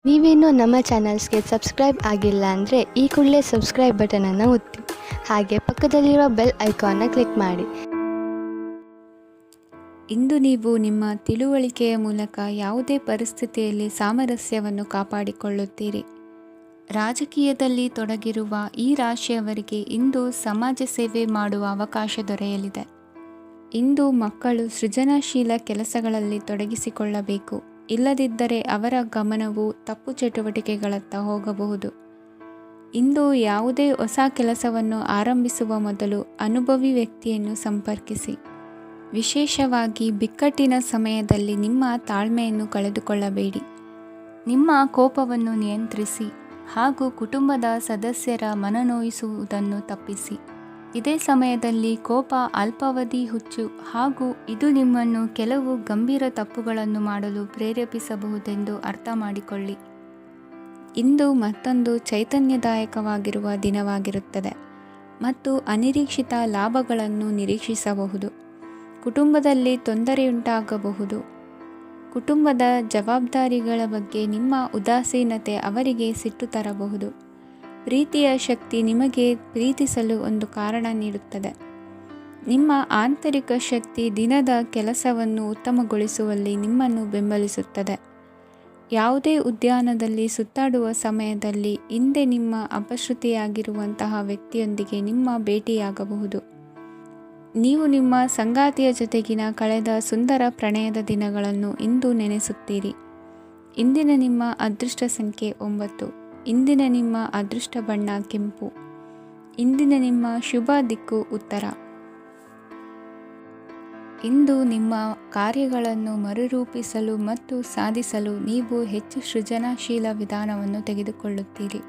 ನೀವೇನೂ ನಮ್ಮ ಚಾನಲ್ಸ್ಗೆ ಸಬ್ಸ್ಕ್ರೈಬ್ ಆಗಿಲ್ಲ ಅಂದರೆ ಈ ಕೂಡಲೇ ಸಬ್ಸ್ಕ್ರೈಬ್ ಬಟನನ್ನು ಒತ್ತಿ, ಹಾಗೆ ಪಕ್ಕದಲ್ಲಿರುವ ಬೆಲ್ ಐಕಾನ್ನ ಕ್ಲಿಕ್ ಮಾಡಿ. ಇಂದು ನೀವು ನಿಮ್ಮ ತಿಳುವಳಿಕೆಯ ಮೂಲಕ ಯಾವುದೇ ಪರಿಸ್ಥಿತಿಯಲ್ಲಿ ಸಾಮರಸ್ಯವನ್ನು ಕಾಪಾಡಿಕೊಳ್ಳುತ್ತೀರಿ. ರಾಜಕೀಯದಲ್ಲಿ ತೊಡಗಿರುವ ಈ ರಾಶಿಯವರಿಗೆ ಇಂದು ಸಮಾಜ ಸೇವೆ ಮಾಡುವ ಅವಕಾಶ ದೊರೆಯಲಿದೆ. ಇಂದು ಮಕ್ಕಳು ಸೃಜನಶೀಲ ಕೆಲಸಗಳಲ್ಲಿ ತೊಡಗಿಸಿಕೊಳ್ಳಬೇಕು. ಇಲ್ಲದಿದ್ದರೆ ಅವರ ಗಮನವು ತಪ್ಪು ಚಟುವಟಿಕೆಗಳತ್ತ ಹೋಗಬಹುದು. ಇಂದು ಯಾವುದೇ ಹೊಸ ಕೆಲಸವನ್ನು ಆರಂಭಿಸುವ ಮೊದಲು ಅನುಭವಿ ವ್ಯಕ್ತಿಯನ್ನು ಸಂಪರ್ಕಿಸಿ. ವಿಶೇಷವಾಗಿ ಬಿಕ್ಕಟ್ಟಿನ ಸಮಯದಲ್ಲಿ ನಿಮ್ಮ ತಾಳ್ಮೆಯನ್ನು ಕಳೆದುಕೊಳ್ಳಬೇಡಿ. ನಿಮ್ಮ ಕೋಪವನ್ನು ನಿಯಂತ್ರಿಸಿ ಹಾಗೂ ಕುಟುಂಬದ ಸದಸ್ಯರ ಮನನೋಯಿಸುವುದನ್ನು ತಪ್ಪಿಸಿ. ಇದೇ ಸಮಯದಲ್ಲಿ ಕೋಪ ಅಲ್ಪಾವಧಿ ಹುಚ್ಚು ಹಾಗೂ ಇದು ನಿಮ್ಮನ್ನು ಕೆಲವು ಗಂಭೀರ ತಪ್ಪುಗಳನ್ನು ಮಾಡಲು ಪ್ರೇರೇಪಿಸಬಹುದೆಂದು ಅರ್ಥ ಮಾಡಿಕೊಳ್ಳಿ. ಇಂದು ಮತ್ತೊಂದು ಚೈತನ್ಯದಾಯಕವಾಗಿರುವ ದಿನವಾಗಿರುತ್ತದೆ ಮತ್ತು ಅನಿರೀಕ್ಷಿತ ಲಾಭಗಳನ್ನು ನಿರೀಕ್ಷಿಸಬಹುದು. ಕುಟುಂಬದಲ್ಲಿ ತೊಂದರೆಯುಂಟಾಗಬಹುದು. ಕುಟುಂಬದ ಜವಾಬ್ದಾರಿಗಳ ಬಗ್ಗೆ ನಿಮ್ಮ ಉದಾಸೀನತೆ ಅವರಿಗೆ ಸಿಟ್ಟು ತರಬಹುದು. ಪ್ರೀತಿಯ ಶಕ್ತಿ ನಿಮಗೆ ಪ್ರೀತಿಸಲು ಒಂದು ಕಾರಣ ನೀಡುತ್ತದೆ. ನಿಮ್ಮ ಆಂತರಿಕ ಶಕ್ತಿ ದಿನದ ಕೆಲಸವನ್ನು ಉತ್ತಮಗೊಳಿಸುವಲ್ಲಿ ನಿಮ್ಮನ್ನು ಬೆಂಬಲಿಸುತ್ತದೆ. ಯಾವುದೇ ಉದ್ಯಾನದಲ್ಲಿ ಸುತ್ತಾಡುವ ಸಮಯದಲ್ಲಿ ಹಿಂದೆ ನಿಮ್ಮ ಅಪಶ್ರುತಿಯಾಗಿರುವಂತಹ ವ್ಯಕ್ತಿಯೊಂದಿಗೆ ನಿಮ್ಮ ಭೇಟಿಯಾಗಬಹುದು. ನೀವು ನಿಮ್ಮ ಸಂಗಾತಿಯ ಜೊತೆಗಿನ ಕಳೆದ ಸುಂದರ ಪ್ರಣಯದ ದಿನಗಳನ್ನು ಇಂದು ನೆನೆಸುತ್ತೀರಿ. ಇಂದಿನ ನಿಮ್ಮ ಅದೃಷ್ಟ ಸಂಖ್ಯೆ 9. ಇಂದಿನ ನಿಮ್ಮ ಅದೃಷ್ಟ ಬಣ್ಣ ಕೆಂಪು. ಇಂದಿನ ನಿಮ್ಮ ಶುಭ ದಿಕ್ಕು ಉತ್ತರ. ಇಂದು ನಿಮ್ಮ ಕಾರ್ಯಗಳನ್ನು ಮರುರೂಪಿಸಲು ಮತ್ತು ಸಾಧಿಸಲು ನೀವು ಹೆಚ್ಚು ಸೃಜನಶೀಲ ವಿಧಾನವನ್ನು ತೆಗೆದುಕೊಳ್ಳುತ್ತೀರಿ.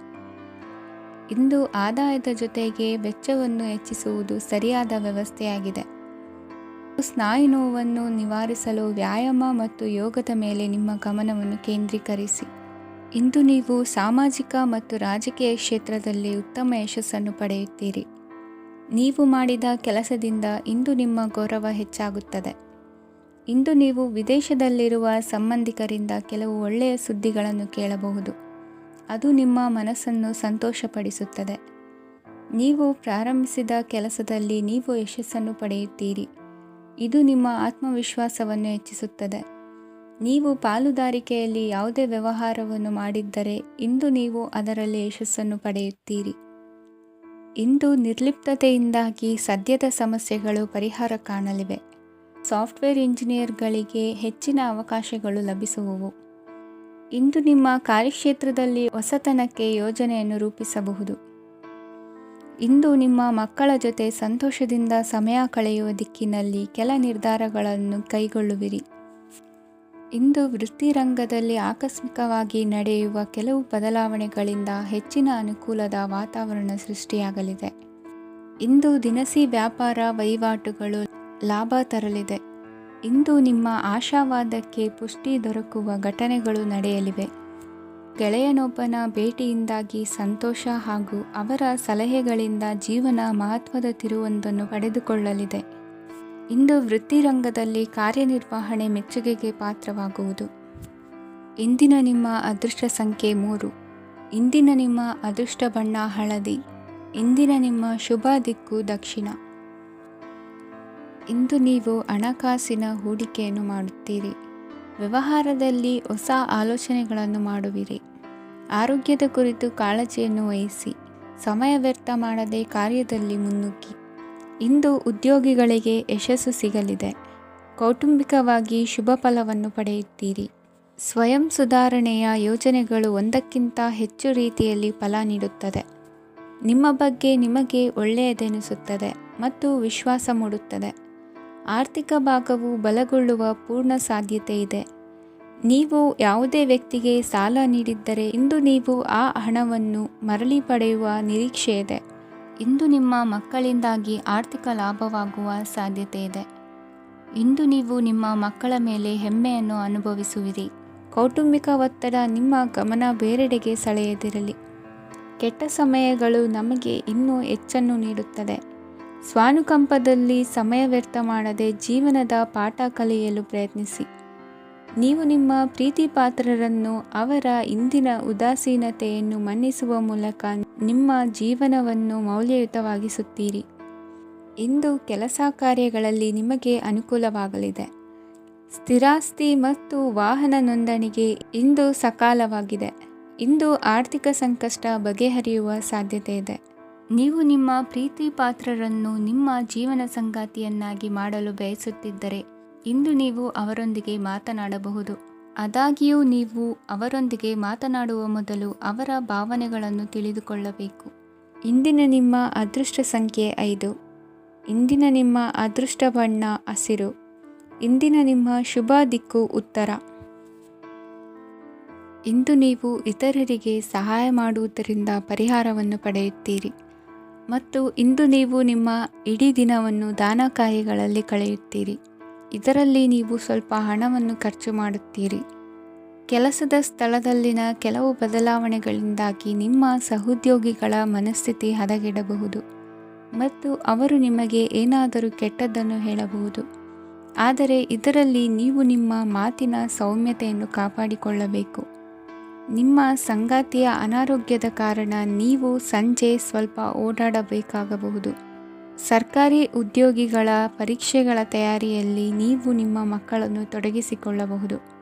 ಇಂದು ಆದಾಯದ ಜೊತೆಗೆ ವೆಚ್ಚವನ್ನು ಹೆಚ್ಚಿಸುವುದು ಸರಿಯಾದ ವ್ಯವಸ್ಥೆಯಾಗಿದೆ. ಸ್ನಾಯು ನೋವನ್ನು ನಿವಾರಿಸಲು ವ್ಯಾಯಾಮ ಮತ್ತು ಯೋಗದ ಮೇಲೆ ನಿಮ್ಮ ಗಮನವನ್ನು ಕೇಂದ್ರೀಕರಿಸಿ. ಇಂದು ನೀವು ಸಾಮಾಜಿಕ ಮತ್ತು ರಾಜಕೀಯ ಕ್ಷೇತ್ರದಲ್ಲಿ ಉತ್ತಮ ಯಶಸ್ಸನ್ನು ಪಡೆಯುತ್ತೀರಿ. ನೀವು ಮಾಡಿದ ಕೆಲಸದಿಂದ ಇಂದು ನಿಮ್ಮ ಗೌರವ ಹೆಚ್ಚಾಗುತ್ತದೆ. ಇಂದು ನೀವು ವಿದೇಶದಲ್ಲಿರುವ ಸಂಬಂಧಿಕರಿಂದ ಕೆಲವು ಒಳ್ಳೆಯ ಸುದ್ದಿಗಳನ್ನು ಕೇಳಬಹುದು. ಅದು ನಿಮ್ಮ ಮನಸ್ಸನ್ನು ಸಂತೋಷಪಡಿಸುತ್ತದೆ. ನೀವು ಪ್ರಾರಂಭಿಸಿದ ಕೆಲಸದಲ್ಲಿ ನೀವು ಯಶಸ್ಸನ್ನು ಪಡೆಯುತ್ತೀರಿ. ಇದು ನಿಮ್ಮ ಆತ್ಮವಿಶ್ವಾಸವನ್ನು ಹೆಚ್ಚಿಸುತ್ತದೆ. ನೀವು ಪಾಲುದಾರಿಕೆಯಲ್ಲಿ ಯಾವುದೇ ವ್ಯವಹಾರವನ್ನು ಮಾಡಿದ್ದರೆ ಇಂದು ನೀವು ಅದರಲ್ಲಿ ಯಶಸ್ಸನ್ನು ಪಡೆಯುತ್ತೀರಿ. ಇಂದು ನಿರ್ಲಿಪ್ತತೆಯಿಂದಾಗಿ ಸದ್ಯದ ಸಮಸ್ಯೆಗಳು ಪರಿಹಾರ ಕಾಣಲಿವೆ. ಸಾಫ್ಟ್ವೇರ್ ಇಂಜಿನಿಯರ್ಗಳಿಗೆ ಹೆಚ್ಚಿನ ಅವಕಾಶಗಳು ಲಭಿಸುವವು. ಇಂದು ನಿಮ್ಮ ಕಾರ್ಯಕ್ಷೇತ್ರದಲ್ಲಿ ಹೊಸತನಕ್ಕೆ ಯೋಜನೆಯನ್ನು ರೂಪಿಸಬಹುದು. ಇಂದು ನಿಮ್ಮ ಮಕ್ಕಳ ಜೊತೆ ಸಂತೋಷದಿಂದ ಸಮಯ ಕಳೆಯುವ ದಿಕ್ಕಿನಲ್ಲಿ ಕೆಲ ನಿರ್ಧಾರಗಳನ್ನು ಕೈಗೊಳ್ಳುವಿರಿ. ಇಂದು ವೃತ್ತಿರಂಗದಲ್ಲಿ ಆಕಸ್ಮಿಕವಾಗಿ ನಡೆಯುವ ಕೆಲವು ಬದಲಾವಣೆಗಳಿಂದ ಹೆಚ್ಚಿನ ಅನುಕೂಲದ ವಾತಾವರಣ ಸೃಷ್ಟಿಯಾಗಲಿದೆ. ಇಂದು ದಿನಸಿ ವ್ಯಾಪಾರ ವಹಿವಾಟುಗಳು ಲಾಭ ತರಲಿದೆ. ಇಂದು ನಿಮ್ಮ ಆಶಾವಾದಕ್ಕೆ ಪುಷ್ಟಿ ದೊರಕುವ ಘಟನೆಗಳು ನಡೆಯಲಿವೆ. ಗೆಳೆಯನೊಬ್ಬನ ಭೇಟಿಯಿಂದಾಗಿ ಸಂತೋಷ ಹಾಗೂ ಅವರ ಸಲಹೆಗಳಿಂದ ಜೀವನ ಮಹತ್ವದ ತಿರುವೊಂದನ್ನು ಪಡೆದುಕೊಳ್ಳಲಿದೆ. ಇಂದು ವೃತ್ತಿರಂಗದಲ್ಲಿ ಕಾರ್ಯನಿರ್ವಹಣೆ ಮೆಚ್ಚುಗೆಗೆ ಪಾತ್ರವಾಗುವುದು. ಇಂದಿನ ನಿಮ್ಮ ಅದೃಷ್ಟ ಸಂಖ್ಯೆ 3. ಇಂದಿನ ನಿಮ್ಮ ಅದೃಷ್ಟ ಬಣ್ಣ ಹಳದಿ. ಇಂದಿನ ನಿಮ್ಮ ಶುಭ ದಿಕ್ಕು ದಕ್ಷಿಣ. ಇಂದು ನೀವು ಹಣಕಾಸಿನ ಹೂಡಿಕೆಯನ್ನು ಮಾಡುತ್ತೀರಿ. ವ್ಯವಹಾರದಲ್ಲಿ ಹೊಸ ಆಲೋಚನೆಗಳನ್ನು ಮಾಡುವಿರಿ. ಆರೋಗ್ಯದ ಕುರಿತು ಕಾಳಜಿಯನ್ನು ವಹಿಸಿ. ಸಮಯ ವ್ಯರ್ಥ ಮಾಡದೆ ಕಾರ್ಯದಲ್ಲಿ ಮುನ್ನುಗ್ಗಿ. ಇಂದು ಉದ್ಯೋಗಿಗಳಿಗೆ ಯಶಸ್ಸು ಸಿಗಲಿದೆ. ಕೌಟುಂಬಿಕವಾಗಿ ಶುಭ ಫಲವನ್ನು ಪಡೆಯುತ್ತೀರಿ. ಸ್ವಯಂ ಸುಧಾರಣೆಯ ಯೋಜನೆಗಳು ಒಂದಕ್ಕಿಂತ ಹೆಚ್ಚು ರೀತಿಯಲ್ಲಿ ಫಲ ನೀಡುತ್ತದೆ. ನಿಮ್ಮ ಬಗ್ಗೆ ನಿಮಗೆ ಒಳ್ಳೆಯದೆನಿಸುತ್ತದೆ ಮತ್ತು ವಿಶ್ವಾಸ ಮೂಡುತ್ತದೆ. ಆರ್ಥಿಕ ಭಾಗವು ಬಲಗೊಳ್ಳುವ ಪೂರ್ಣ ಸಾಧ್ಯತೆ ಇದೆ. ನೀವು ಯಾವುದೇ ವ್ಯಕ್ತಿಗೆ ಸಾಲ ನೀಡಿದ್ದರೆ ಇಂದು ನೀವು ಆ ಹಣವನ್ನು ಮರಳಿ ಪಡೆಯುವ ನಿರೀಕ್ಷೆ ಇದೆ. ಇಂದು ನಿಮ್ಮ ಮಕ್ಕಳಿಂದಾಗಿ ಆರ್ಥಿಕ ಲಾಭವಾಗುವ ಸಾಧ್ಯತೆ ಇದೆ. ಇಂದು ನೀವು ನಿಮ್ಮ ಮಕ್ಕಳ ಮೇಲೆ ಹೆಮ್ಮೆಯನ್ನು ಅನುಭವಿಸುವಿರಿ. ಕೌಟುಂಬಿಕ ಒತ್ತಡ ನಿಮ್ಮ ಗಮನ ಬೇರೆಡೆಗೆ ಸೆಳೆಯದಿರಲಿ. ಕೆಟ್ಟ ಸಮಯಗಳು ನಮಗೆ ಇನ್ನೂ ಹೆಚ್ಚನ್ನು ನೀಡುತ್ತದೆ. ಸ್ವಾನುಕಂಪದಲ್ಲಿ ಸಮಯ ವ್ಯರ್ಥ ಮಾಡದೆ ಜೀವನದ ಪಾಠ ಕಲಿಯಲು ಪ್ರಯತ್ನಿಸಿ. ನೀವು ನಿಮ್ಮ ಪ್ರೀತಿ ಪಾತ್ರರನ್ನು ಅವರ ಇಂದಿನ ಉದಾಸೀನತೆಯನ್ನು ಮನ್ನಿಸುವ ಮೂಲಕ ನಿಮ್ಮ ಜೀವನವನ್ನು ಮೌಲ್ಯಯುತವಾಗಿಸುತ್ತೀರಿ. ಇಂದು ಕೆಲಸ ಕಾರ್ಯಗಳಲ್ಲಿ ನಿಮಗೆ ಅನುಕೂಲವಾಗಲಿದೆ. ಸ್ಥಿರಾಸ್ತಿ ಮತ್ತು ವಾಹನ ನೋಂದಣಿಗೆ ಇಂದು ಸಕಾಲವಾಗಿದೆ. ಇಂದು ಆರ್ಥಿಕ ಸಂಕಷ್ಟ ಬಗೆಹರಿಯುವ ಸಾಧ್ಯತೆ ಇದೆ. ನೀವು ನಿಮ್ಮ ಪ್ರೀತಿ ಪಾತ್ರರನ್ನು ನಿಮ್ಮ ಜೀವನ ಸಂಗಾತಿಯನ್ನಾಗಿ ಮಾಡಲು ಬಯಸುತ್ತಿದ್ದರೆ ಇಂದು ನೀವು ಅವರೊಂದಿಗೆ ಮಾತನಾಡಬಹುದು. ಆದಾಗ್ಯೂ ನೀವು ಅವರೊಂದಿಗೆ ಮಾತನಾಡುವ ಮೊದಲು ಅವರ ಭಾವನೆಗಳನ್ನು ತಿಳಿದುಕೊಳ್ಳಬೇಕು. ಇಂದಿನ ನಿಮ್ಮ ಅದೃಷ್ಟ ಸಂಖ್ಯೆ 5. ಇಂದಿನ ನಿಮ್ಮ ಅದೃಷ್ಟ ಬಣ್ಣ ಹಸಿರು. ಇಂದಿನ ನಿಮ್ಮ ಶುಭ ದಿಕ್ಕು ಉತ್ತರ. ಇಂದು ನೀವು ಇತರರಿಗೆ ಸಹಾಯ ಮಾಡುವುದರಿಂದ ಪರಿಹಾರವನ್ನು ಪಡೆಯುತ್ತೀರಿ ಮತ್ತು ಇಂದು ನೀವು ನಿಮ್ಮ ಇಡೀ ದಿನವನ್ನು ದಾನ ಕಾರ್ಯಗಳಲ್ಲಿ ಕಳೆಯುತ್ತೀರಿ. ಇದರಲ್ಲಿ ನೀವು ಸ್ವಲ್ಪ ಹಣವನ್ನು ಖರ್ಚು ಮಾಡುತ್ತೀರಿ. ಕೆಲಸದ ಸ್ಥಳದಲ್ಲಿನ ಕೆಲವು ಬದಲಾವಣೆಗಳಿಂದಾಗಿ ನಿಮ್ಮ ಸಹೋದ್ಯೋಗಿಗಳ ಮನಸ್ಥಿತಿ ಹದಗೆಡಬಹುದು ಮತ್ತು ಅವರು ನಿಮಗೆ ಏನಾದರೂ ಕೆಟ್ಟದ್ದನ್ನು ಹೇಳಬಹುದು. ಆದರೆ ಇದರಲ್ಲಿ ನೀವು ನಿಮ್ಮ ಮಾತಿನ ಸೌಮ್ಯತೆಯನ್ನು ಕಾಪಾಡಿಕೊಳ್ಳಬೇಕು. ನಿಮ್ಮ ಸಂಗಾತಿಯ ಅನಾರೋಗ್ಯದ ಕಾರಣ ನೀವು ಸಂಜೆ ಸ್ವಲ್ಪ ಓಡಾಡಬೇಕಾಗಬಹುದು. ಸರ್ಕಾರಿ ಉದ್ಯೋಗಿಗಳ ಪರೀಕ್ಷೆಗಳ ತಯಾರಿಯಲ್ಲಿ ನೀವು ನಿಮ್ಮ ಮಕ್ಕಳನ್ನು ತೊಡಗಿಸಿಕೊಳ್ಳಬಹುದು.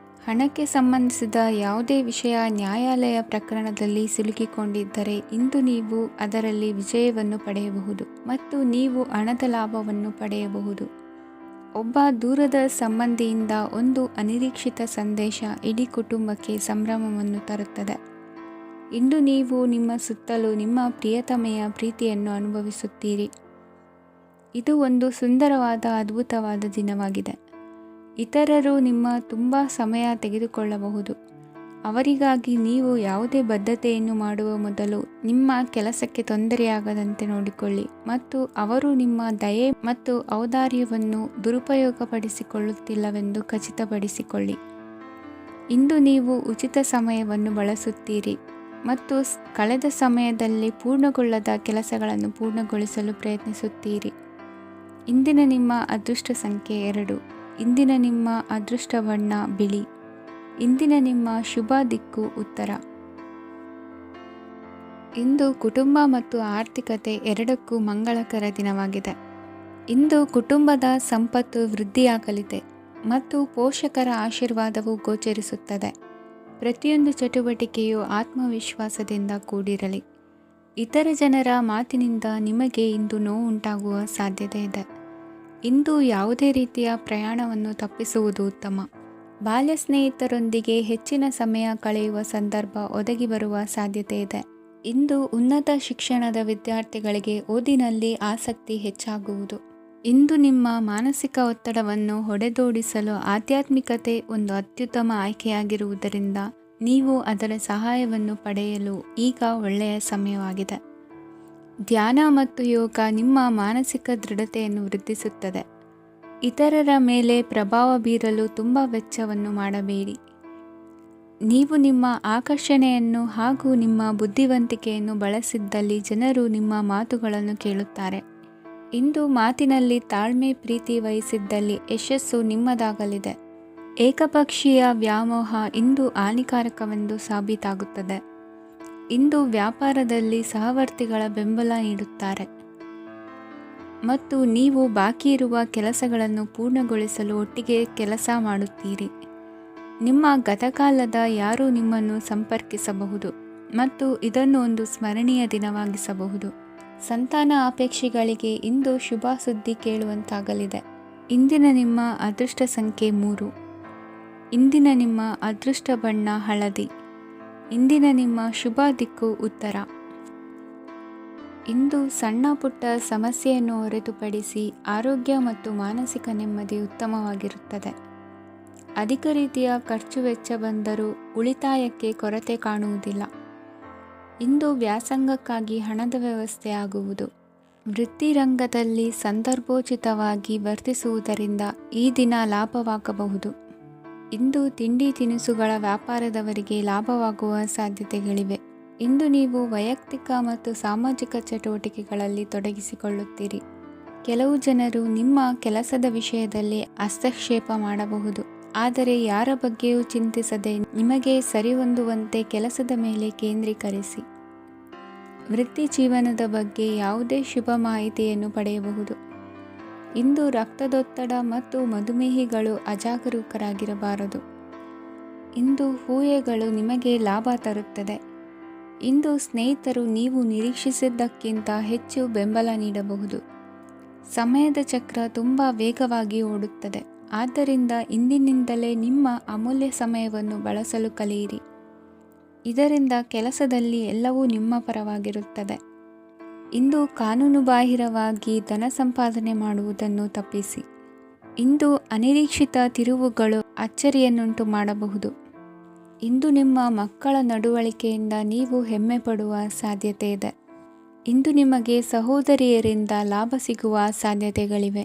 ಹಣಕ್ಕೆ ಸಂಬಂಧಿಸಿದ ಯಾವುದೇ ವಿಷಯ ನ್ಯಾಯಾಲಯ ಪ್ರಕರಣದಲ್ಲಿ ಸಿಲುಕಿಕೊಂಡಿದ್ದರೆ ಇಂದು ನೀವು ಅದರಲ್ಲಿ ವಿಜಯವನ್ನು ಪಡೆಯಬಹುದು ಮತ್ತು ನೀವು ಹಣದ ಲಾಭವನ್ನು ಪಡೆಯಬಹುದು. ಒಬ್ಬ ದೂರದ ಸಂಬಂಧಿಯಿಂದ ಒಂದು ಅನಿರೀಕ್ಷಿತ ಸಂದೇಶ ಇಡೀ ಕುಟುಂಬಕ್ಕೆ ಸಂಭ್ರಮವನ್ನು ತರುತ್ತದೆ. ಇಂದು ನೀವು ನಿಮ್ಮ ಸುತ್ತಲೂ ನಿಮ್ಮ ಪ್ರಿಯತಮೆಯ ಪ್ರೀತಿಯನ್ನು ಅನುಭವಿಸುತ್ತೀರಿ. ಇದು ಒಂದು ಸುಂದರವಾದ ಅದ್ಭುತವಾದ ದಿನವಾಗಿದೆ. ಇತರರು ನಿಮ್ಮ ತುಂಬ ಸಮಯ ತೆಗೆದುಕೊಳ್ಳಬಹುದು. ಅವರಿಗಾಗಿ ನೀವು ಯಾವುದೇ ಬದ್ಧತೆಯನ್ನು ಮಾಡುವ ಮೊದಲು ನಿಮ್ಮ ಕೆಲಸಕ್ಕೆ ತೊಂದರೆಯಾಗದಂತೆ ನೋಡಿಕೊಳ್ಳಿ ಮತ್ತು ಅವರು ನಿಮ್ಮ ದಯೆ ಮತ್ತು ಔದಾರ್ಯವನ್ನು ದುರುಪಯೋಗಪಡಿಸಿಕೊಳ್ಳುತ್ತಿಲ್ಲವೆಂದು ಖಚಿತಪಡಿಸಿಕೊಳ್ಳಿ. ಇಂದು ನೀವು ಉಚಿತ ಸಮಯವನ್ನು ಬಳಸುತ್ತೀರಿ ಮತ್ತು ಕಳೆದ ಸಮಯದಲ್ಲಿ ಪೂರ್ಣಗೊಳ್ಳದ ಕೆಲಸಗಳನ್ನು ಪೂರ್ಣಗೊಳಿಸಲು ಪ್ರಯತ್ನಿಸುತ್ತೀರಿ. ಇಂದಿನ ನಿಮ್ಮ ಅದೃಷ್ಟ ಸಂಖ್ಯೆ 2. ಇಂದಿನ ನಿಮ್ಮ ಅದೃಷ್ಟ ಬಣ್ಣ ಬಿಳಿ. ಇಂದಿನ ನಿಮ್ಮ ಶುಭ ದಿಕ್ಕು ಉತ್ತರ. ಇಂದು ಕುಟುಂಬ ಮತ್ತು ಆರ್ಥಿಕತೆ ಎರಡಕ್ಕೂ ಮಂಗಳಕರ ದಿನವಾಗಿದೆ. ಇಂದು ಕುಟುಂಬದ ಸಂಪತ್ತು ವೃದ್ಧಿಯಾಗಲಿದೆ ಮತ್ತು ಪೋಷಕರ ಆಶೀರ್ವಾದವು ಗೋಚರಿಸುತ್ತದೆ. ಪ್ರತಿಯೊಂದು ಚಟುವಟಿಕೆಯು ಆತ್ಮವಿಶ್ವಾಸದಿಂದ ಕೂಡಿರಲಿ. ಇತರ ಜನರ ಮಾತಿನಿಂದ ನಿಮಗೆ ಇಂದು ನೋವುಂಟಾಗುವ ಸಾಧ್ಯತೆ ಇದೆ. ಇಂದು ಯಾವುದೇ ರೀತಿಯ ಪ್ರಯಾಣವನ್ನು ತಪ್ಪಿಸುವುದು ಉತ್ತಮ. ಬಾಲ್ಯ ಸ್ನೇಹಿತರೊಂದಿಗೆ ಹೆಚ್ಚಿನ ಸಮಯ ಕಳೆಯುವ ಸಂದರ್ಭ ಒದಗಿ ಬರುವ ಸಾಧ್ಯತೆ ಇದೆ. ಇಂದು ಉನ್ನತ ಶಿಕ್ಷಣದ ವಿದ್ಯಾರ್ಥಿಗಳಿಗೆ ಓದಿನಲ್ಲಿ ಆಸಕ್ತಿ ಹೆಚ್ಚಾಗುವುದು. ಇಂದು ನಿಮ್ಮ ಮಾನಸಿಕ ಒತ್ತಡವನ್ನು ಹೊಡೆದೋಡಿಸಲು ಆಧ್ಯಾತ್ಮಿಕತೆ ಒಂದು ಅತ್ಯುತ್ತಮ ಆಯ್ಕೆಯಾಗಿರುವುದರಿಂದ ನೀವು ಅದರ ಸಹಾಯವನ್ನು ಪಡೆಯಲು ಈಗ ಒಳ್ಳೆಯ ಸಮಯವಾಗಿದೆ. ಧ್ಯಾನ ಮತ್ತು ಯೋಗ ನಿಮ್ಮ ಮಾನಸಿಕ ದೃಢತೆಯನ್ನು ವೃದ್ಧಿಸುತ್ತದೆ. ಇತರರ ಮೇಲೆ ಪ್ರಭಾವ ಬೀರಲು ತುಂಬ ವೆಚ್ಚವನ್ನು ಮಾಡಬೇಡಿ. ನೀವು ನಿಮ್ಮ ಆಕರ್ಷಣೆಯನ್ನು ಹಾಗೂ ನಿಮ್ಮ ಬುದ್ಧಿವಂತಿಕೆಯನ್ನು ಬಳಸಿದ್ದಲ್ಲಿ ಜನರು ನಿಮ್ಮ ಮಾತುಗಳನ್ನು ಕೇಳುತ್ತಾರೆ. ಇಂದು ಮಾತಿನಲ್ಲಿ ತಾಳ್ಮೆ ಪ್ರೀತಿ ವಹಿಸಿದ್ದಲ್ಲಿ ಯಶಸ್ಸು ನಿಮ್ಮದಾಗಲಿದೆ. ಏಕಪಕ್ಷೀಯ ವ್ಯಾಮೋಹ ಇಂದು ಹಾನಿಕಾರಕವೆಂದು ಸಾಬೀತಾಗುತ್ತದೆ. ಇಂದು ವ್ಯಾಪಾರದಲ್ಲಿ ಸಹವರ್ತಿಗಳ ಬೆಂಬಲ ನೀಡುತ್ತಾರೆ ಮತ್ತು ನೀವು ಬಾಕಿ ಇರುವ ಕೆಲಸಗಳನ್ನು ಪೂರ್ಣಗೊಳಿಸಲು ಒಟ್ಟಿಗೆ ಕೆಲಸ ಮಾಡುತ್ತೀರಿ. ನಿಮ್ಮ ಗತಕಾಲದ ಯಾರೂ ನಿಮ್ಮನ್ನು ಸಂಪರ್ಕಿಸಬಹುದು ಮತ್ತು ಇದನ್ನು ಒಂದು ಸ್ಮರಣೀಯ ದಿನವಾಗಿಸಬಹುದು. ಸಂತಾನ ಅಪೇಕ್ಷಿಗಳಿಗೆ ಇಂದು ಶುಭ ಸುದ್ದಿ ಕೇಳುವಂತಾಗಲಿದೆ. ಇಂದಿನ ನಿಮ್ಮ ಅದೃಷ್ಟ ಸಂಖ್ಯೆ 3. ಇಂದಿನ ನಿಮ್ಮ ಅದೃಷ್ಟ ಬಣ್ಣ ಹಳದಿ. ಇಂದಿನ ನಿಮ್ಮ ಶುಭ ದಿಕ್ಕು ಉತ್ತರ. ಇಂದು ಸಣ್ಣ ಪುಟ್ಟ ಸಮಸ್ಯೆಯನ್ನು ಹೊರತುಪಡಿಸಿ ಆರೋಗ್ಯ ಮತ್ತು ಮಾನಸಿಕ ನೆಮ್ಮದಿ ಉತ್ತಮವಾಗಿರುತ್ತದೆ. ಅಧಿಕ ರೀತಿಯ ಖರ್ಚು ವೆಚ್ಚ ಬಂದರೂ ಉಳಿತಾಯಕ್ಕೆ ಕೊರತೆ ಕಾಣುವುದಿಲ್ಲ. ಇಂದು ವ್ಯಾಸಂಗಕ್ಕಾಗಿ ಹಣದ ವ್ಯವಸ್ಥೆ ಆಗುವುದು. ವೃತ್ತಿರಂಗದಲ್ಲಿ ಸಂದರ್ಭೋಚಿತವಾಗಿ ವರ್ತಿಸುವುದರಿಂದ ಈ ದಿನ ಲಾಭವಾಗಬಹುದು. ಇಂದು ತಿಂಡಿ ತಿನಿಸುಗಳ ವ್ಯಾಪಾರದವರಿಗೆ ಲಾಭವಾಗುವ ಸಾಧ್ಯತೆಗಳಿವೆ. ಇಂದು ನೀವು ವೈಯಕ್ತಿಕ ಮತ್ತು ಸಾಮಾಜಿಕ ಚಟುವಟಿಕೆಗಳಲ್ಲಿ ತೊಡಗಿಸಿಕೊಳ್ಳುತ್ತೀರಿ. ಕೆಲವು ಜನರು ನಿಮ್ಮ ಕೆಲಸದ ವಿಷಯದಲ್ಲಿ ಹಸ್ತಕ್ಷೇಪ ಮಾಡಬಹುದು. ಆದರೆ ಯಾರ ಬಗ್ಗೆಯೂ ಚಿಂತಿಸದೆ ನಿಮಗೆ ಸರಿಹೊಂದುವಂತೆ ಕೆಲಸದ ಮೇಲೆ ಕೇಂದ್ರೀಕರಿಸಿ. ವೃತ್ತಿ ಜೀವನದ ಬಗ್ಗೆ ಯಾವುದೇ ಶುಭ ಮಾಹಿತಿಯನ್ನು ಪಡೆಯಬಹುದು. ಇಂದು ರಕ್ತದೊತ್ತಡ ಮತ್ತು ಮಧುಮೇಹಿಗಳು ಅಜಾಗರೂಕರಾಗಿರಬಾರದು. ಇಂದು ಊಹೆಗಳು ನಿಮಗೆ ಲಾಭ ತರುತ್ತದೆ. ಇಂದು ಸ್ನೇಹಿತರು ನೀವು ನಿರೀಕ್ಷಿಸಿದ್ದಕ್ಕಿಂತ ಹೆಚ್ಚು ಬೆಂಬಲ ನೀಡಬಹುದು. ಸಮಯದ ಚಕ್ರ ತುಂಬ ವೇಗವಾಗಿ ಓಡುತ್ತದೆ. ಆದ್ದರಿಂದ ಇಂದಿನಿಂದಲೇ ನಿಮ್ಮ ಅಮೂಲ್ಯ ಸಮಯವನ್ನು ಬಳಸಲು ಕಲಿಯಿರಿ. ಇದರಿಂದ ಕೆಲಸದಲ್ಲಿ ಎಲ್ಲವೂ ನಿಮ್ಮ ಪರವಾಗಿರುತ್ತದೆ. ಇಂದು ಕಾನೂನುಬಾಹಿರವಾಗಿ ಧನ ಸಂಪಾದನೆ ಮಾಡುವುದನ್ನು ತಪ್ಪಿಸಿ. ಇಂದು ಅನಿರೀಕ್ಷಿತ ತಿರುವುಗಳು ಅಚ್ಚರಿಯನ್ನುಂಟು ಮಾಡಬಹುದು. ಇಂದು ನಿಮ್ಮ ಮಕ್ಕಳ ನಡವಳಿಕೆಯಿಂದ ನೀವು ಹೆಮ್ಮೆ ಪಡುವ ಸಾಧ್ಯತೆ ಇದೆ. ಇಂದು ನಿಮಗೆ ಸಹೋದರಿಯರಿಂದ ಲಾಭ ಸಿಗುವ ಸಾಧ್ಯತೆಗಳಿವೆ.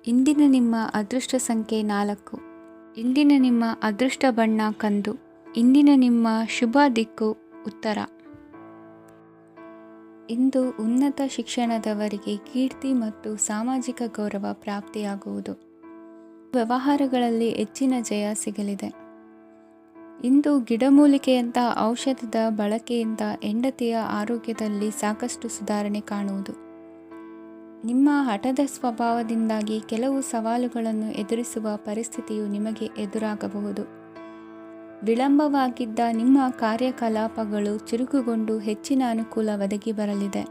ಇಂದಿನ ನಿಮ್ಮ ಅದೃಷ್ಟ ಸಂಖ್ಯೆ 4. ಇಂದಿನ ನಿಮ್ಮ ಅದೃಷ್ಟ ಬಣ್ಣ ಕಂದು. ಇಂದಿನ ನಿಮ್ಮ ಶುಭ ದಿಕ್ಕು ಉತ್ತರ. ಇಂದು ಉನ್ನತ ಶಿಕ್ಷಣದವರಿಗೆ ಕೀರ್ತಿ ಮತ್ತು ಸಾಮಾಜಿಕ ಗೌರವ ಪ್ರಾಪ್ತಿಯಾಗುವುದು. ವ್ಯವಹಾರಗಳಲ್ಲಿ ಹೆಚ್ಚಿನ ಜಯ ಸಿಗಲಿದೆ. ಇಂದು ಗಿಡಮೂಲಿಕೆಯಂತಹ ಔಷಧದ ಬಳಕೆಯಿಂದ ಹೆಂಡತಿಯ ಆರೋಗ್ಯದಲ್ಲಿ ಸಾಕಷ್ಟು ಸುಧಾರಣೆ ಕಾಣುವುದು. ನಿಮ್ಮ ಹಠದ ಸ್ವಭಾವದಿಂದಾಗಿ ಕೆಲವು ಸವಾಲುಗಳನ್ನು ಎದುರಿಸುವ ಪರಿಸ್ಥಿತಿಯು ನಿಮಗೆ ಎದುರಾಗಬಹುದು. ವಿಳಂಬವಾಗಿದ್ದ ನಿಮ್ಮ ಕಾರ್ಯಕಲಾಪಗಳು ಚುರುಕುಗೊಂಡು ಹೆಚ್ಚಿನ ಅನುಕೂಲ ಒದಗಿ ಬರಲಿದೆ.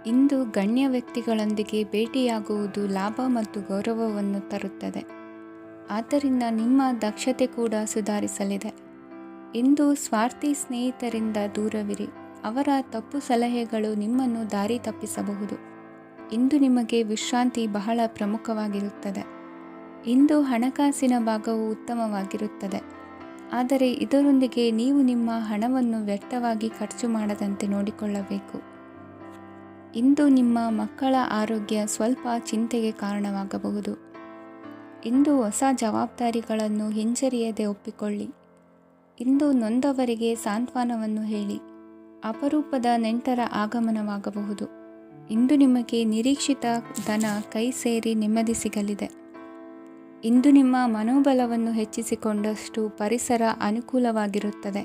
ಇಂದು ಗಣ್ಯ ವ್ಯಕ್ತಿಗಳೊಂದಿಗೆ ಭೇಟಿಯಾಗುವುದು ಲಾಭ ಮತ್ತು ಗೌರವವನ್ನು ತರುತ್ತದೆ. ಆದ್ದರಿಂದ ನಿಮ್ಮ ದಕ್ಷತೆ ಕೂಡ ಸುಧಾರಿಸಲಿದೆ. ಇಂದು ಸ್ವಾರ್ಥಿ ಸ್ನೇಹಿತರಿಂದ ದೂರವಿರಿ. ಅವರ ತಪ್ಪು ಸಲಹೆಗಳು ನಿಮ್ಮನ್ನು ದಾರಿ ತಪ್ಪಿಸಬಹುದು. ಇಂದು ನಿಮಗೆ ವಿಶ್ರಾಂತಿ ಬಹಳ ಪ್ರಮುಖವಾಗಿರುತ್ತದೆ. ಇಂದು ಹಣಕಾಸಿನ ಭಾಗವು ಉತ್ತಮವಾಗಿರುತ್ತದೆ. ಆದರೆ ಇದರೊಂದಿಗೆ ನೀವು ನಿಮ್ಮ ಹಣವನ್ನು ವ್ಯರ್ಥವಾಗಿ ಖರ್ಚು ಮಾಡದಂತೆ ನೋಡಿಕೊಳ್ಳಬೇಕು. ಇಂದು ನಿಮ್ಮ ಮಕ್ಕಳ ಆರೋಗ್ಯ ಸ್ವಲ್ಪ ಚಿಂತೆಗೆ ಕಾರಣವಾಗಬಹುದು. ಇಂದು ಹೊಸ ಜವಾಬ್ದಾರಿಗಳನ್ನು ಹಿಂಜರಿಯದೆ ಒಪ್ಪಿಕೊಳ್ಳಿ. ಇಂದು ನೊಂದವರಿಗೆ ಸಾಂತ್ವನವನ್ನು ಹೇಳಿ. ಅಪರೂಪದ ನೆಂಟರ ಆಗಮನವಾಗಬಹುದು. ಇಂದು ನಿಮಗೆ ನಿರೀಕ್ಷಿತ ಧನ ಕೈ ಸೇರಿ ನೆಮ್ಮದಿ ಸಿಗಲಿದೆ. ಇಂದು ನಿಮ್ಮ ಮನೋಬಲವನ್ನು ಹೆಚ್ಚಿಸಿಕೊಂಡಷ್ಟು ಪರಿಸರ ಅನುಕೂಲವಾಗಿರುತ್ತದೆ.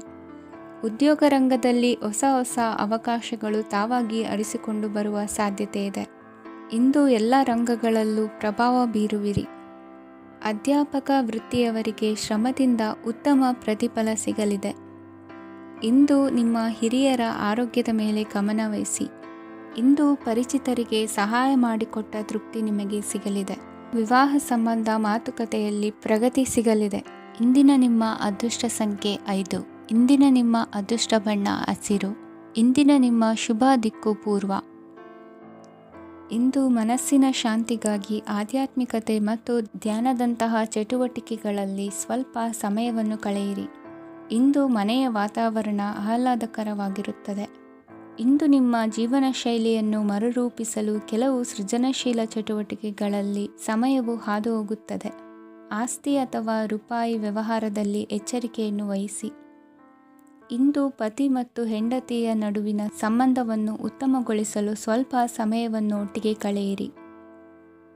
ಉದ್ಯೋಗ ರಂಗದಲ್ಲಿ ಹೊಸ ಹೊಸ ಅವಕಾಶಗಳು ತಾವಾಗಿ ಅರಿಸಿಕೊಂಡು ಬರುವ ಸಾಧ್ಯತೆ ಇದೆ. ಇಂದು ಎಲ್ಲ ರಂಗಗಳಲ್ಲೂ ಪ್ರಭಾವ ಬೀರುವಿರಿ. ಅಧ್ಯಾಪಕ ವೃತ್ತಿಯವರಿಗೆ ಶ್ರಮದಿಂದ ಉತ್ತಮ ಪ್ರತಿಫಲ ಸಿಗಲಿದೆ. ಇಂದು ನಿಮ್ಮ ಹಿರಿಯರ ಆರೋಗ್ಯದ ಮೇಲೆ ಗಮನವಹಿಸಿ. ಇಂದು ಪರಿಚಿತರಿಗೆ ಸಹಾಯ ಮಾಡಿಕೊಟ್ಟ ತೃಪ್ತಿ ನಿಮಗೆ ಸಿಗಲಿದೆ. ವಿವಾಹ ಸಂಬಂಧ ಮಾತುಕತೆಯಲ್ಲಿ ಪ್ರಗತಿ ಸಿಗಲಿದೆ. ಇಂದಿನ ನಿಮ್ಮ ಅದೃಷ್ಟ ಸಂಖ್ಯೆ 5. ಇಂದಿನ ನಿಮ್ಮ ಅದೃಷ್ಟ ಬಣ್ಣ ಹಸಿರು. ಇಂದಿನ ನಿಮ್ಮ ಶುಭ ದಿಕ್ಕು ಪೂರ್ವ. ಇಂದು ಮನಸ್ಸಿನ ಶಾಂತಿಗಾಗಿ ಆಧ್ಯಾತ್ಮಿಕತೆ ಮತ್ತು ಧ್ಯಾನದಂತಹ ಚಟುವಟಿಕೆಗಳಲ್ಲಿ ಸ್ವಲ್ಪ ಸಮಯವನ್ನು ಕಳೆಯಿರಿ. ಇಂದು ಮನೆಯ ವಾತಾವರಣ ಆಹ್ಲಾದಕರವಾಗಿರುತ್ತದೆ. ಇಂದು ನಿಮ್ಮ ಜೀವನ ಶೈಲಿಯನ್ನು ಮರುರೂಪಿಸಲು ಕೆಲವು ಸೃಜನಶೀಲ ಚಟುವಟಿಕೆಗಳಲ್ಲಿ ಸಮಯವು ಹಾದುಹೋಗುತ್ತದೆ. ಆಸ್ತಿ ಅಥವಾ ರೂಪಾಯಿ ವ್ಯವಹಾರದಲ್ಲಿ ಎಚ್ಚರಿಕೆಯನ್ನು ವಹಿಸಿ. ಇಂದು ಪತಿ ಮತ್ತು ಹೆಂಡತಿಯ ನಡುವಿನ ಸಂಬಂಧವನ್ನು ಉತ್ತಮಗೊಳಿಸಲು ಸ್ವಲ್ಪ ಸಮಯವನ್ನು ಒಟ್ಟಿಗೆ ಕಳೆಯಿರಿ.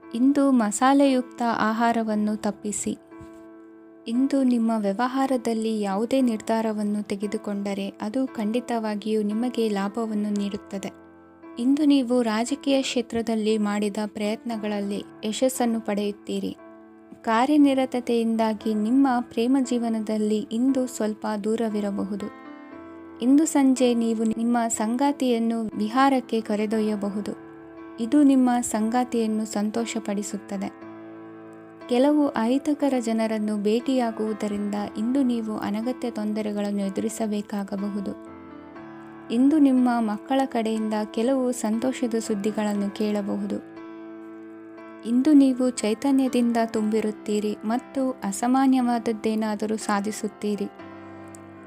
ಇಂದು ಮಸಾಲೆಯುಕ್ತ ಆಹಾರವನ್ನು ತಪ್ಪಿಸಿ. ಇಂದು ನಿಮ್ಮ ವ್ಯವಹಾರದಲ್ಲಿ ಯಾವುದೇ ನಿರ್ಧಾರವನ್ನು ತೆಗೆದುಕೊಂಡರೆ ಅದು ಖಂಡಿತವಾಗಿಯೂ ನಿಮಗೆ ಲಾಭವನ್ನು ನೀಡುತ್ತದೆ. ಇಂದು ನೀವು ರಾಜಕೀಯ ಕ್ಷೇತ್ರದಲ್ಲಿ ಮಾಡಿದ ಪ್ರಯತ್ನಗಳಲ್ಲಿ ಯಶಸ್ಸನ್ನು ಪಡೆಯುತ್ತೀರಿ. ಕಾರ್ಯನಿರತತೆಯಿಂದಾಗಿ ನಿಮ್ಮ ಪ್ರೇಮ ಜೀವನದಲ್ಲಿ ಇಂದು ಸ್ವಲ್ಪ ದೂರವಿರಬಹುದು. ಇಂದು ಸಂಜೆ ನೀವು ನಿಮ್ಮ ಸಂಗಾತಿಯನ್ನು ವಿಹಾರಕ್ಕೆ ಕರೆದೊಯ್ಯಬಹುದು. ಇದು ನಿಮ್ಮ ಸಂಗಾತಿಯನ್ನು ಸಂತೋಷಪಡಿಸುತ್ತದೆ. ಕೆಲವು ಅಹಿತಕರ ಜನರನ್ನು ಭೇಟಿಯಾಗುವುದರಿಂದ ಇಂದು ನೀವು ಅನಗತ್ಯ ತೊಂದರೆಗಳನ್ನು ಎದುರಿಸಬೇಕಾಗಬಹುದು. ಇಂದು ನಿಮ್ಮ ಮಕ್ಕಳ ಕಡೆಯಿಂದ ಕೆಲವು ಸಂತೋಷದ ಸುದ್ದಿಗಳನ್ನು ಕೇಳಬಹುದು. ಇಂದು ನೀವು ಚೈತನ್ಯದಿಂದ ತುಂಬಿರುತ್ತೀರಿ ಮತ್ತು ಅಸಾಮಾನ್ಯವಾದದ್ದೇನಾದರೂ ಸಾಧಿಸುತ್ತೀರಿ.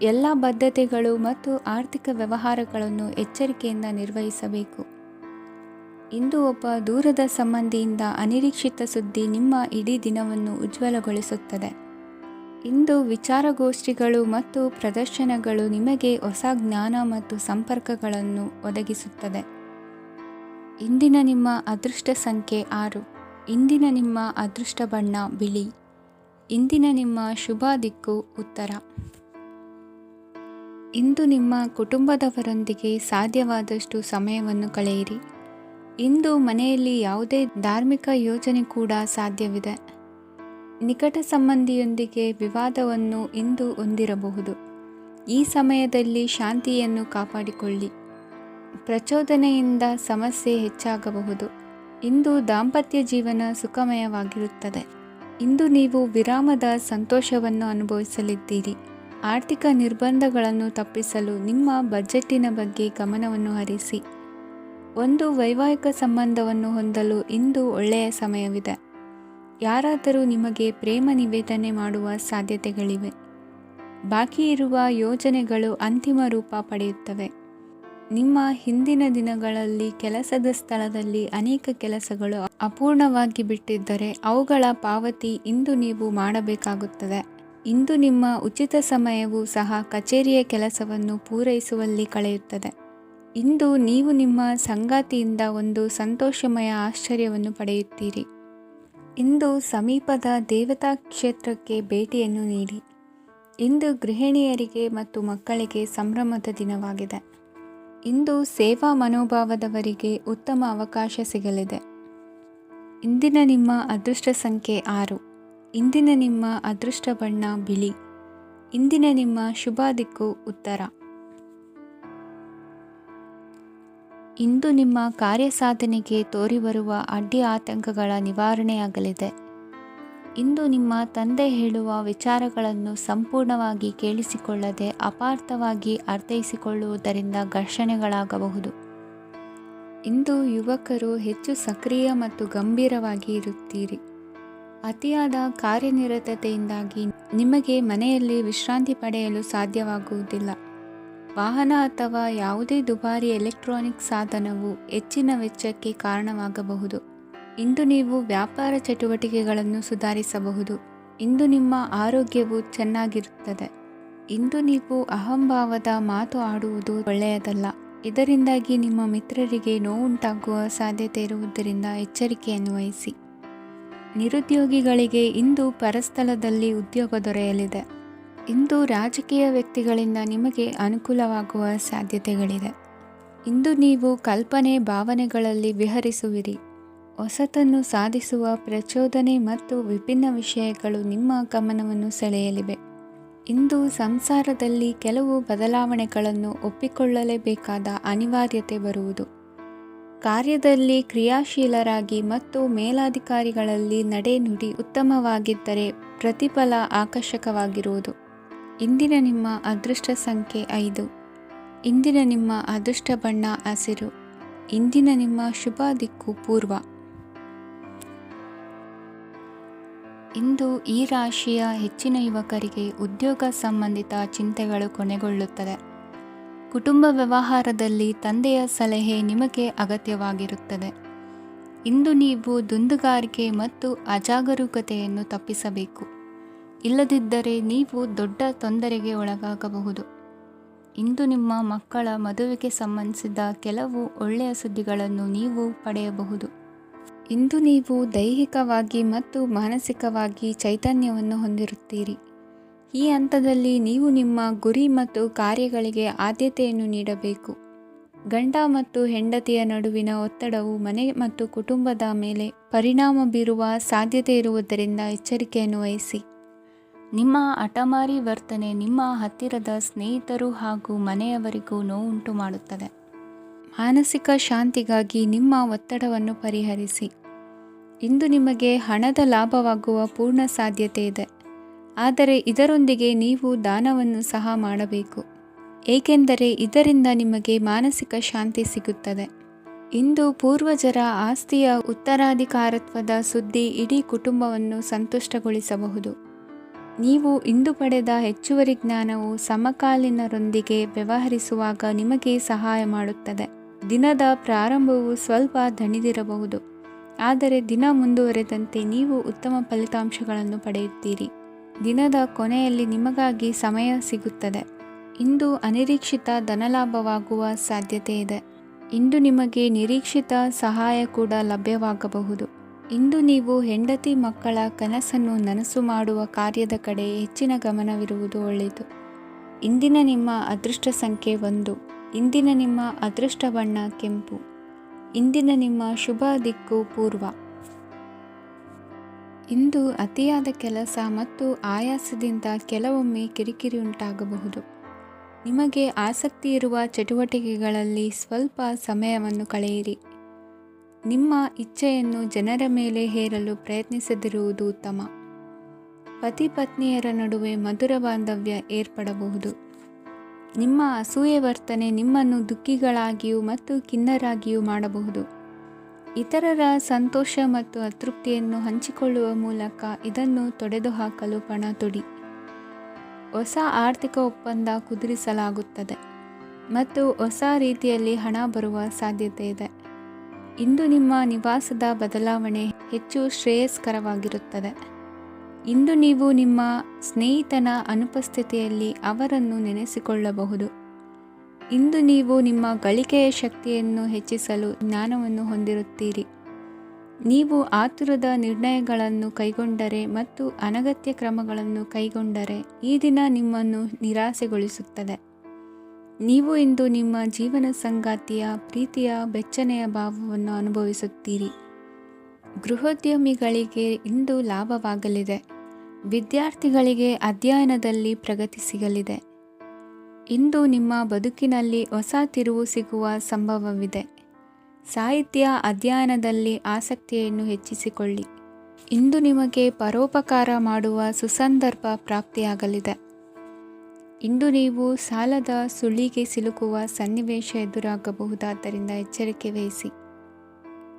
ಎಲ್ಲ ಬದ್ಧತೆಗಳು ಮತ್ತು ಆರ್ಥಿಕ ವ್ಯವಹಾರಗಳನ್ನು ಎಚ್ಚರಿಕೆಯಿಂದ ನಿರ್ವಹಿಸಬೇಕು. ಇಂದು ಒಬ್ಬ ದೂರದ ಸಂಬಂಧಿಯಿಂದ ಅನಿರೀಕ್ಷಿತ ಸುದ್ದಿ ನಿಮ್ಮ ಇಡೀ ದಿನವನ್ನು ಉಜ್ವಲಗೊಳಿಸುತ್ತದೆ. ಇಂದು ವಿಚಾರಗೋಷ್ಠಿಗಳು ಮತ್ತು ಪ್ರದರ್ಶನಗಳು ನಿಮಗೆ ಹೊಸ ಜ್ಞಾನ ಮತ್ತು ಸಂಪರ್ಕಗಳನ್ನು ಒದಗಿಸುತ್ತದೆ. ಇಂದಿನ ನಿಮ್ಮ ಅದೃಷ್ಟ ಸಂಖ್ಯೆ 6. ಇಂದಿನ ನಿಮ್ಮ ಅದೃಷ್ಟ ಬಣ್ಣ ಬಿಳಿ. ಇಂದಿನ ನಿಮ್ಮ ಶುಭ ದಿಕ್ಕು ಉತ್ತರ. ಇಂದು ನಿಮ್ಮ ಕುಟುಂಬದವರೊಂದಿಗೆ ಸಾಧ್ಯವಾದಷ್ಟು ಸಮಯವನ್ನು ಕಳೆಯಿರಿ. ಇಂದು ಮನೆಯಲ್ಲಿ ಯಾವುದೇ ಧಾರ್ಮಿಕ ಯೋಜನೆ ಕೂಡ ಸಾಧ್ಯವಿದೆ. ನಿಕಟ ಸಂಬಂಧಿಯೊಂದಿಗೆ ವಿವಾದವನ್ನು ಇಂದು ಹೊಂದಿರಬಹುದು. ಈ ಸಮಯದಲ್ಲಿ ಶಾಂತಿಯನ್ನು ಕಾಪಾಡಿಕೊಳ್ಳಿ. ಪ್ರಚೋದನೆಯಿಂದ ಸಮಸ್ಯೆ ಹೆಚ್ಚಾಗಬಹುದು. ಇಂದು ದಾಂಪತ್ಯ ಜೀವನ ಸುಖಮಯವಾಗಿರುತ್ತದೆ. ಇಂದು ನೀವು ವಿರಾಮದ ಸಂತೋಷವನ್ನು ಅನುಭವಿಸಲಿದ್ದೀರಿ. ಆರ್ಥಿಕ ನಿರ್ಬಂಧಗಳನ್ನು ತಪ್ಪಿಸಲು ನಿಮ್ಮ ಬಜೆಟ್ಟಿನ ಬಗ್ಗೆ ಗಮನವನ್ನು ಹರಿಸಿ. ಒಂದು ವೈವಾಹಿಕ ಸಂಬಂಧವನ್ನು ಹೊಂದಲು ಇಂದು ಒಳ್ಳೆಯ ಸಮಯವಿದೆ. ಯಾರಾದರೂ ನಿಮಗೆ ಪ್ರೇಮ ನಿವೇದನೆ ಮಾಡುವ ಸಾಧ್ಯತೆಗಳಿವೆ. ಬಾಕಿ ಇರುವ ಯೋಜನೆಗಳು ಅಂತಿಮ ರೂಪ ಪಡೆಯುತ್ತವೆ. ನಿಮ್ಮ ಹಿಂದಿನ ದಿನಗಳಲ್ಲಿ ಕೆಲಸದ ಸ್ಥಳದಲ್ಲಿ ಅನೇಕ ಕೆಲಸಗಳು ಅಪೂರ್ಣವಾಗಿ ಬಿಟ್ಟಿದ್ದರೆ ಅವುಗಳ ಪಾವತಿ ಇಂದು ನೀವು ಮಾಡಬೇಕಾಗುತ್ತದೆ. ಇಂದು ನಿಮ್ಮ ಉಚಿತ ಸಮಯವು ಸಹ ಕಚೇರಿಯ ಕೆಲಸವನ್ನು ಪೂರೈಸುವಲ್ಲಿ ಕಳೆಯುತ್ತದೆ. ಇಂದು ನೀವು ನಿಮ್ಮ ಸಂಗಾತಿಯಿಂದ ಒಂದು ಸಂತೋಷಮಯ ಆಶ್ಚರ್ಯವನ್ನು ಪಡೆಯುತ್ತೀರಿ. ಇಂದು ಸಮೀಪದ ದೇವತಾ ಕ್ಷೇತ್ರಕ್ಕೆ ಭೇಟಿಯನ್ನು ನೀಡಿ. ಇಂದು ಗೃಹಿಣಿಯರಿಗೆ ಮತ್ತು ಮಕ್ಕಳಿಗೆ ಸಂಭ್ರಮದ ದಿನವಾಗಿದೆ. ಇಂದು ಸೇವಾ ಮನೋಭಾವದವರಿಗೆ ಉತ್ತಮ ಅವಕಾಶ ಸಿಗಲಿದೆ. ಇಂದಿನ ನಿಮ್ಮ ಅದೃಷ್ಟ ಸಂಖ್ಯೆ 6. ಇಂದಿನ ನಿಮ್ಮ ಅದೃಷ್ಟ ಬಣ್ಣ ಬಿಳಿ. ಇಂದಿನ ನಿಮ್ಮ ಶುಭ ದಿಕ್ಕು ಉತ್ತರ. ಇಂದು ನಿಮ್ಮ ಕಾರ್ಯಸಾಧನೆಗೆ ತೋರಿಬರುವ ಅಡ್ಡಿ ಆತಂಕಗಳ ನಿವಾರಣೆಯಾಗಲಿದೆ. ಇಂದು ನಿಮ್ಮ ತಂದೆ ಹೇಳುವ ವಿಚಾರಗಳನ್ನು ಸಂಪೂರ್ಣವಾಗಿ ಕೇಳಿಸಿಕೊಳ್ಳದೆ ಅಪಾರ್ಥವಾಗಿ ಅರ್ಥೈಸಿಕೊಳ್ಳುವುದರಿಂದ ಘರ್ಷಣೆಗಳಾಗಬಹುದು. ಇಂದು ಯುವಕರು ಹೆಚ್ಚು ಸಕ್ರಿಯ ಮತ್ತು ಗಂಭೀರವಾಗಿ ಇರುತ್ತೀರಿ. ಅತಿಯಾದ ಕಾರ್ಯನಿರತತೆಯಿಂದಾಗಿ ನಿಮಗೆ ಮನೆಯಲ್ಲಿ ವಿಶ್ರಾಂತಿ ಪಡೆಯಲು ಸಾಧ್ಯವಾಗುವುದಿಲ್ಲ. ವಾಹನ ಅಥವಾ ಯಾವುದೇ ದುಬಾರಿ ಎಲೆಕ್ಟ್ರಾನಿಕ್ ಸಾಧನವು ಹೆಚ್ಚಿನ ವೆಚ್ಚಕ್ಕೆ ಕಾರಣವಾಗಬಹುದು. ಇಂದು ನೀವು ವ್ಯಾಪಾರ ಚಟುವಟಿಕೆಗಳನ್ನು ಸುಧಾರಿಸಬಹುದು. ಇಂದು ನಿಮ್ಮ ಆರೋಗ್ಯವು ಚೆನ್ನಾಗಿರುತ್ತದೆ. ಇಂದು ನೀವು ಅಹಂಭಾವದ ಮಾತು ಆಡುವುದು ಒಳ್ಳೆಯದಲ್ಲ. ಇದರಿಂದಾಗಿ ನಿಮ್ಮ ಮಿತ್ರರಿಗೆ ನೋವುಂಟಾಗುವ ಸಾಧ್ಯತೆ ಇರುವುದರಿಂದ ಎಚ್ಚರಿಕೆಯನ್ನು ವಹಿಸಿ. ನಿರುದ್ಯೋಗಿಗಳಿಗೆ ಇಂದು ಪರಸ್ಥಳದಲ್ಲಿ ಉದ್ಯೋಗ ದೊರೆಯಲಿದೆ. ಇಂದು ರಾಜಕೀಯ ವ್ಯಕ್ತಿಗಳಿಂದ ನಿಮಗೆ ಅನುಕೂಲವಾಗುವ ಸಾಧ್ಯತೆಗಳಿದೆ. ಇಂದು ನೀವು ಕಲ್ಪನೆ ಭಾವನೆಗಳಲ್ಲಿ ವಿಹರಿಸುವಿರಿ. ಹೊಸತನ್ನು ಸಾಧಿಸುವ ಪ್ರಚೋದನೆ ಮತ್ತು ವಿಭಿನ್ನ ವಿಷಯಗಳು ನಿಮ್ಮ ಗಮನವನ್ನು ಸೆಳೆಯಲಿವೆ. ಇಂದು ಸಂಸಾರದಲ್ಲಿ ಕೆಲವು ಬದಲಾವಣೆಗಳನ್ನು ಒಪ್ಪಿಕೊಳ್ಳಲೇಬೇಕಾದ ಅನಿವಾರ್ಯತೆ ಬರುವುದು. ಕಾರ್ಯದಲ್ಲಿ ಕ್ರಿಯಾಶೀಲರಾಗಿ ಮತ್ತು ಮೇಲಾಧಿಕಾರಿಗಳಲ್ಲಿ ನಡೆನುಡಿ ಉತ್ತಮವಾಗಿದ್ದರೆ ಪ್ರತಿಫಲ ಆಕರ್ಷಕವಾಗಿರುವುದು. ಇಂದಿನ ನಿಮ್ಮ ಅದೃಷ್ಟ ಸಂಖ್ಯೆ 5. ಇಂದಿನ ನಿಮ್ಮ ಅದೃಷ್ಟ ಬಣ್ಣ ಹಸಿರು. ಇಂದಿನ ನಿಮ್ಮ ಶುಭ ದಿಕ್ಕು ಪೂರ್ವ. ಇಂದು ಈ ರಾಶಿಯ ಹೆಚ್ಚಿನ ಯುವಕರಿಗೆ ಉದ್ಯೋಗ ಸಂಬಂಧಿತ ಚಿಂತೆಗಳು ಕೊನೆಗೊಳ್ಳುತ್ತದೆ. ಕುಟುಂಬ ವ್ಯವಹಾರದಲ್ಲಿ ತಂದೆಯ ಸಲಹೆ ನಿಮಗೆ ಅಗತ್ಯವಾಗಿರುತ್ತದೆ. ಇಂದು ನೀವು ದುಂದುಗಾರಿಕೆ ಮತ್ತು ಅಜಾಗರೂಕತೆಯನ್ನು ತಪ್ಪಿಸಬೇಕು. ಇಲ್ಲದಿದ್ದರೆ ನೀವು ದೊಡ್ಡ ತೊಂದರೆಗೆ ಒಳಗಾಗಬಹುದು. ಇಂದು ನಿಮ್ಮ ಮಕ್ಕಳ ಮದುವೆಗೆ ಸಂಬಂಧಿಸಿದ ಕೆಲವು ಒಳ್ಳೆಯ ಸುದ್ದಿಗಳನ್ನು ನೀವು ಪಡೆಯಬಹುದು. ಇಂದು ನೀವು ದೈಹಿಕವಾಗಿ ಮತ್ತು ಮಾನಸಿಕವಾಗಿ ಚೈತನ್ಯವನ್ನು ಹೊಂದಿರುತ್ತೀರಿ. ಈ ಹಂತದಲ್ಲಿ ನೀವು ನಿಮ್ಮ ಗುರಿ ಮತ್ತು ಕಾರ್ಯಗಳಿಗೆ ಆದ್ಯತೆಯನ್ನು ನೀಡಬೇಕು. ಗಂಡ ಮತ್ತು ಹೆಂಡತಿಯ ನಡುವಿನ ಒತ್ತಡವು ಮನೆ ಮತ್ತು ಕುಟುಂಬದ ಮೇಲೆ ಪರಿಣಾಮ ಬೀರುವ ಸಾಧ್ಯತೆ ಇರುವುದರಿಂದ ಎಚ್ಚರಿಕೆಯನ್ನು ವಹಿಸಿ. ನಿಮ್ಮ ಹಠಮಾರಿ ವರ್ತನೆ ನಿಮ್ಮ ಹತ್ತಿರದ ಸ್ನೇಹಿತರು ಹಾಗೂ ಮನೆಯವರಿಗೂ ನೋವುಂಟು ಮಾಡುತ್ತದೆ. ಮಾನಸಿಕ ಶಾಂತಿಗಾಗಿ ನಿಮ್ಮ ಒತ್ತಡವನ್ನು ಪರಿಹರಿಸಿ. ಇಂದು ನಿಮಗೆ ಹಣದ ಲಾಭವಾಗುವ ಪೂರ್ಣ ಸಾಧ್ಯತೆ ಇದೆ. ಆದರೆ ಇದರೊಂದಿಗೆ ನೀವು ದಾನವನ್ನು ಸಹ ಮಾಡಬೇಕು, ಏಕೆಂದರೆ ಇದರಿಂದ ನಿಮಗೆ ಮಾನಸಿಕ ಶಾಂತಿ ಸಿಗುತ್ತದೆ. ಇಂದು ಪೂರ್ವಜರ ಆಸ್ತಿಯ ಉತ್ತರಾಧಿಕಾರತ್ವದ ಸುದ್ದಿ ಇಡೀ ಕುಟುಂಬವನ್ನು ಸಂತುಷ್ಟಗೊಳಿಸಬಹುದು. ನೀವು ಇಂದು ಪಡೆದ ಹೆಚ್ಚುವರಿ ಜ್ಞಾನವು ಸಮಕಾಲೀನರೊಂದಿಗೆ ವ್ಯವಹರಿಸುವಾಗ ನಿಮಗೆ ಸಹಾಯ ಮಾಡುತ್ತದೆ. ದಿನದ ಪ್ರಾರಂಭವು ಸ್ವಲ್ಪ ದಣಿದಿರಬಹುದು, ಆದರೆ ದಿನ ಮುಂದುವರೆದಂತೆ ನೀವು ಉತ್ತಮ ಫಲಿತಾಂಶಗಳನ್ನು ಪಡೆಯುತ್ತೀರಿ. ದಿನದ ಕೊನೆಯಲ್ಲಿ ನಿಮಗಾಗಿ ಸಮಯ ಸಿಗುತ್ತದೆ. ಇಂದು ಅನಿರೀಕ್ಷಿತ ಧನಲಾಭವಾಗುವ ಸಾಧ್ಯತೆ ಇದೆ. ಇಂದು ನಿಮಗೆ ನಿರೀಕ್ಷಿತ ಸಹಾಯ ಕೂಡ ಲಭ್ಯವಾಗಬಹುದು. ಇಂದು ನೀವು ಹೆಂಡತಿ ಮಕ್ಕಳ ಕನಸನ್ನು ನನಸು ಮಾಡುವ ಕಾರ್ಯದ ಕಡೆ ಹೆಚ್ಚಿನ ಗಮನವಿರುವುದು ಒಳ್ಳೆಯದು. ಇಂದಿನ ನಿಮ್ಮ ಅದೃಷ್ಟ ಸಂಖ್ಯೆ 1. ಇಂದಿನ ನಿಮ್ಮ ಅದೃಷ್ಟ ಬಣ್ಣ ಕೆಂಪು. ಇಂದಿನ ನಿಮ್ಮ ಶುಭ ದಿಕ್ಕು ಪೂರ್ವ. ಇಂದು ಅತಿಯಾದ ಕೆಲಸ ಮತ್ತು ಆಯಾಸದಿಂದ ಕೆಲವೊಮ್ಮೆ ಕಿರಿಕಿರಿ ಉಂಟಾಗಬಹುದು. ನಿಮಗೆ ಆಸಕ್ತಿ ಇರುವ ಚಟುವಟಿಕೆಗಳಲ್ಲಿ ಸ್ವಲ್ಪ ಸಮಯವನ್ನು ಕಳೆಯಿರಿ. ನಿಮ್ಮ ಇಚ್ಛೆಯನ್ನು ಜನರ ಮೇಲೆ ಹೇರಲು ಪ್ರಯತ್ನಿಸದಿರುವುದು ಉತ್ತಮ. ಪತಿ ಪತ್ನಿಯರ ನಡುವೆ ಮಧುರ ಬಾಂಧವ್ಯ ಏರ್ಪಡಬಹುದು. ನಿಮ್ಮ ಅಸೂಯೆ ವರ್ತನೆ ನಿಮ್ಮನ್ನು ದುಃಖಿಗಳಾಗಿಯೂ ಮತ್ತು ಖಿನ್ನರಾಗಿಯೂ ಮಾಡಬಹುದು. ಇತರರ ಸಂತೋಷ ಮತ್ತು ಅತೃಪ್ತಿಯನ್ನು ಹಂಚಿಕೊಳ್ಳುವ ಮೂಲಕ ಇದನ್ನು ತೊಡೆದುಹಾಕಲು ಪಣ ತೊಡಿ. ಹೊಸ ಆರ್ಥಿಕ ಒಪ್ಪಂದ ಕುದುರಿಸಲಾಗುತ್ತದೆ ಮತ್ತು ಹೊಸ ರೀತಿಯಲ್ಲಿ ಹಣ ಬರುವ ಸಾಧ್ಯತೆ ಇದೆ. ಇಂದು ನಿಮ್ಮ ನಿವಾಸದ ಬದಲಾವಣೆ ಹೆಚ್ಚು ಶ್ರೇಯಸ್ಕರವಾಗಿರುತ್ತದೆ. ಇಂದು ನೀವು ನಿಮ್ಮ ಸ್ನೇಹಿತನ ಅನುಪಸ್ಥಿತಿಯಲ್ಲಿ ಅವರನ್ನು ನೆನೆಸಿಕೊಳ್ಳಬಹುದು. ಇಂದು ನೀವು ನಿಮ್ಮ ಗಳಿಕೆಯ ಶಕ್ತಿಯನ್ನು ಹೆಚ್ಚಿಸಲು ಜ್ಞಾನವನ್ನು ಹೊಂದಿರುತ್ತೀರಿ. ನೀವು ಆತುರದ ನಿರ್ಣಯಗಳನ್ನು ಕೈಗೊಂಡರೆ ಮತ್ತು ಅನಗತ್ಯ ಕ್ರಮಗಳನ್ನು ಕೈಗೊಂಡರೆ ಈ ದಿನ ನಿಮ್ಮನ್ನು ನಿರಾಸೆಗೊಳಿಸುತ್ತದೆ. ನೀವು ಇಂದು ನಿಮ್ಮ ಜೀವನ ಸಂಗಾತಿಯ ಪ್ರೀತಿಯ ಬೆಚ್ಚನೆಯ ಭಾವವನ್ನು ಅನುಭವಿಸುತ್ತೀರಿ. ಗೃಹೋದ್ಯಮಿಗಳಿಗೆ ಇಂದು ಲಾಭವಾಗಲಿದೆ. ವಿದ್ಯಾರ್ಥಿಗಳಿಗೆ ಅಧ್ಯಯನದಲ್ಲಿ ಪ್ರಗತಿ ಸಿಗಲಿದೆ. ಇಂದು ನಿಮ್ಮ ಬದುಕಿನಲ್ಲಿ ಹೊಸ ತಿರುವು ಸಿಗುವ ಸಂಭವವಿದೆ. ಸಾಹಿತ್ಯ ಅಧ್ಯಯನದಲ್ಲಿ ಆಸಕ್ತಿಯನ್ನು ಹೆಚ್ಚಿಸಿಕೊಳ್ಳಿ. ಇಂದು ನಿಮಗೆ ಪರೋಪಕಾರ ಮಾಡುವ ಸುಸಂದರ್ಭ ಪ್ರಾಪ್ತಿಯಾಗಲಿದೆ. ಇಂದು ನೀವು ಸಾಲದ ಸುಳಿಗೆ ಸಿಲುಕುವ ಸನ್ನಿವೇಶ ಎದುರಾಗಬಹುದಾದ್ದರಿಂದ ಎಚ್ಚರಿಕೆ ವಹಿಸಿ.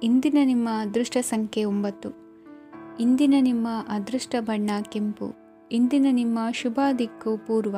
ಇಂದಿನ ನಿಮ್ಮ ಅದೃಷ್ಟ ಸಂಖ್ಯೆ 9. ಇಂದಿನ ನಿಮ್ಮ ಅದೃಷ್ಟ ಬಣ್ಣ ಕೆಂಪು. ಇಂದಿನ ನಿಮ್ಮ ಶುಭ ದಿಕ್ಕು ಪೂರ್ವ.